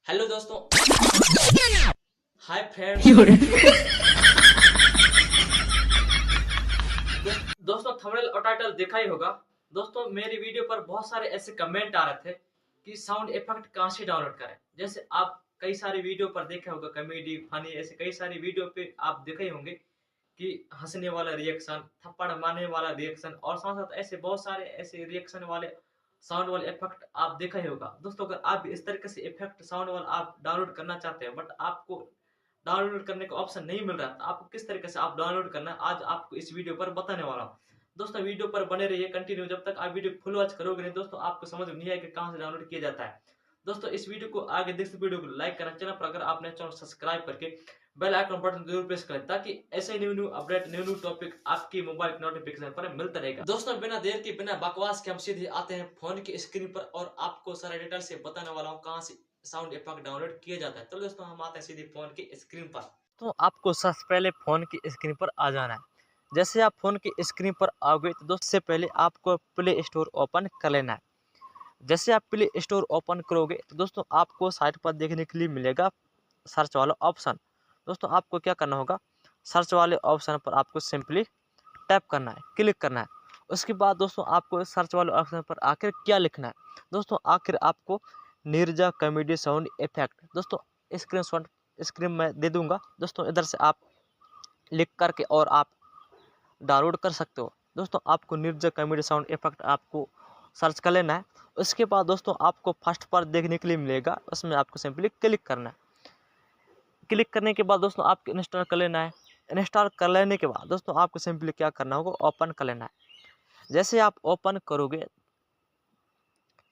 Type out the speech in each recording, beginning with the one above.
Hello दोस्तों। Hi friends. दोस्तों thumbnail और टाइटल देखा ही होगा। दोस्तों मेरी वीडियो पर बहुत सारे ऐसे कमेंट आ रहे थे कि साउंड इफेक्ट कहाँ से डाउनलोड करें। जैसे आप कई सारी वीडियो पर देखे होगा, कॉमेडी फनी ऐसे कई सारी वीडियो पे आप देखे होंगे कि हंसने वाला रिएक्शन, थप्पड़ मारने वाला रिएक्शन और साथ साथ ऐसे बहुत सारे ऐसे रिएक्शन वाले साउंड वाले इफेक्ट आप देखा ही होगा। दोस्तों अगर आप भी इस तरीके से इफेक्ट साउंड वाला आप डाउनलोड करना चाहते हैं बट आपको डाउनलोड करने का ऑप्शन नहीं मिल रहा, तो आपको किस तरीके से आप डाउनलोड करना है आज आपको इस वीडियो पर बताने वाला हूँ। दोस्तों वीडियो पर बने रहिए कंटिन्यू, जब तक आप वीडियो फुल वॉच करोगे नहीं दोस्तों आपको समझ नहीं आएगा कहां से डाउनलोड किया जाता है। दोस्तों इस वीडियो को आगे देख वीडियो को लाइक करना, चैनल पर अगर आपने चैनल सब्सक्राइब करके बेल आइकन बटन जरूर प्रेस करें ताकि ऐसे न्यू अपडेट न्यू टॉपिक आपकी मोबाइल के नोटिफिकेशन पर मिलता रहेगा। दोस्तों बिना देर के बिना बकवास के हम सीधे आते हैं फोन की स्क्रीन पर और आपको सारा डिटेल से बताने वाला हूँ कहां से साउंड इफेक्ट डाउनलोड किया जाता है। तो दोस्तों हम आते हैं सीधे फोन की स्क्रीन पर। तो आपको सबसे पहले फोन की स्क्रीन पर आ जाना है। जैसे आप फोन की स्क्रीन पर आओगे तो दोस्त से पहले आपको प्ले स्टोर ओपन कर लेना है। जैसे आप प्ले स्टोर ओपन करोगे तो दोस्तों आपको साइट पर देखने के लिए मिलेगा सर्च वाला ऑप्शन। दोस्तों आपको क्या करना होगा, सर्च वाले ऑप्शन पर आपको सिंपली टैप करना है, क्लिक करना है। उसके बाद दोस्तों आपको सर्च वाले ऑप्शन पर आखिर क्या लिखना है, दोस्तों आखिर आपको नीरजा कॉमेडी साउंड इफेक्ट, दोस्तों स्क्रीनशॉट स्क्रीन में दे दूंगा। दोस्तों इधर से आप लिख करके और आप डाउनलोड कर सकते हो। दोस्तों आपको नीरजा कॉमेडी साउंड इफेक्ट आपको सर्च कर लेना है। उसके बाद दोस्तों आपको फर्स्ट पर देखने के लिए मिलेगा, उसमें आपको सिंपली क्लिक करना है। क्लिक करने के बाद दोस्तों आपको इंस्टॉल कर लेना है। इंस्टॉल कर लेने के बाद दोस्तों आपको सिंपली क्या करना होगा, ओपन कर लेना है। जैसे आप ओपन करोगे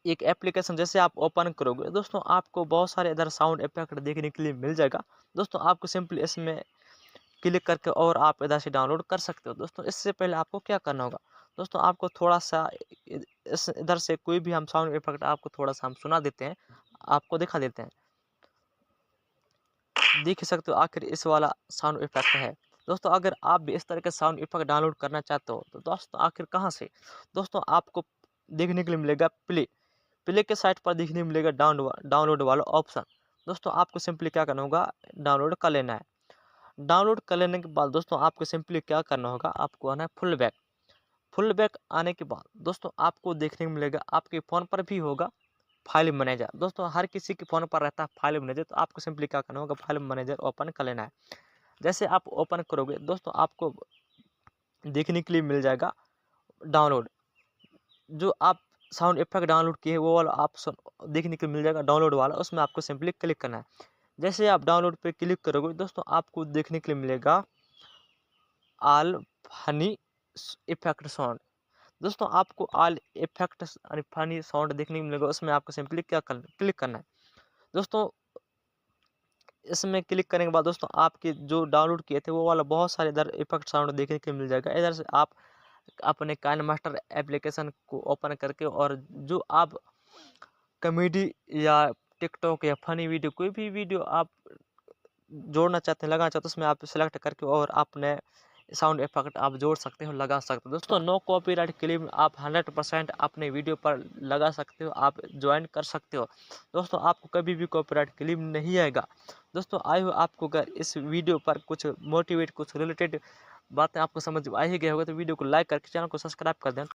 एक एप्लीकेशन, जैसे आप ओपन करोगे दोस्तों आपको बहुत सारे इधर साउंड इफेक्ट देखने के लिए मिल जाएगा। दोस्तों आपको सिंपली इसमें क्लिक करके और आप इधर से डाउनलोड कर सकते हो। दोस्तों इससे पहले आपको क्या करना होगा, दोस्तों आपको थोड़ा सा इस इधर से कोई भी हम साउंड इफेक्ट आपको थोड़ा सा हम सुना देते हैं, आपको दिखा देते हैं। देख सकते हो आखिर इस वाला साउंड इफेक्ट है। दोस्तों अगर आप भी इस तरह के साउंड इफेक्ट डाउनलोड करना चाहते हो तो दोस्तों आखिर कहाँ से, दोस्तों आपको देखने के लिए मिलेगा प्ले के साइट पर देखने को मिलेगा डाउनलोड वाला ऑप्शन। दोस्तों आपको सिंपली क्या करना होगा, डाउनलोड कर लेना है। डाउनलोड कर लेने के बाद दोस्तों आपको सिंपली क्या करना होगा, आपको आना है फुल बैक आने के बाद दोस्तों आपको देखने को मिलेगा आपके फ़ोन पर भी होगा फाइल मैनेजर। दोस्तों हर किसी के फ़ोन पर रहता है फाइल मैनेजर, तो आपको सिंपली क्या करना होगा, फाइल मैनेजर ओपन कर लेना है। जैसे आप ओपन करोगे दोस्तों आपको देखने के लिए मिल जाएगा डाउनलोड, जो आप साउंड इफेक्ट डाउनलोड किए वो वाला ऑप्शन देखने को मिल जाएगा डाउनलोड वाला, उसमें आपको सिंपली क्लिक करना है। जैसे आप डाउनलोड पे क्लिक करोगे दोस्तों आपको देखने के लिए मिलेगा ऑल फनी इफेक्ट साउंड। दोस्तों आपको ऑल इफेक्ट फनी साउंड देखने को मिलेगा, उसमें आपको सिंपली क्या करना, क्लिक करना है। दोस्तों इसमें क्लिक करने के बाद दोस्तों आपके जो डाउनलोड किए थे वो वाला बहुत सारे इधर इफेक्ट साउंड देखने को मिल जाएगा। इधर से आप अपने काइन मास्टर एप्लीकेशन को ओपन करके और जो आप कॉमेडी या टिकटॉक या फनी वीडियो कोई भी वीडियो आप जोड़ना चाहते हैं, लगाना चाहते हैं, उसमें आप सेलेक्ट करके और अपने साउंड इफेक्ट आप जोड़ सकते हो, लगा सकते हो। दोस्तों नो कॉपीराइट क्लेम आप 100% अपने वीडियो पर लगा सकते हो, आप ज्वाइन कर सकते हो। दोस्तों आपको कभी भी कॉपीराइट क्लेम नहीं आएगा। दोस्तों आई हो आपको अगर इस वीडियो पर कुछ मोटिवेट कुछ रिलेटेड बातें आपको समझ आ ही गया होगा तो वीडियो को लाइक करके चैनल को सब्सक्राइब कर दें।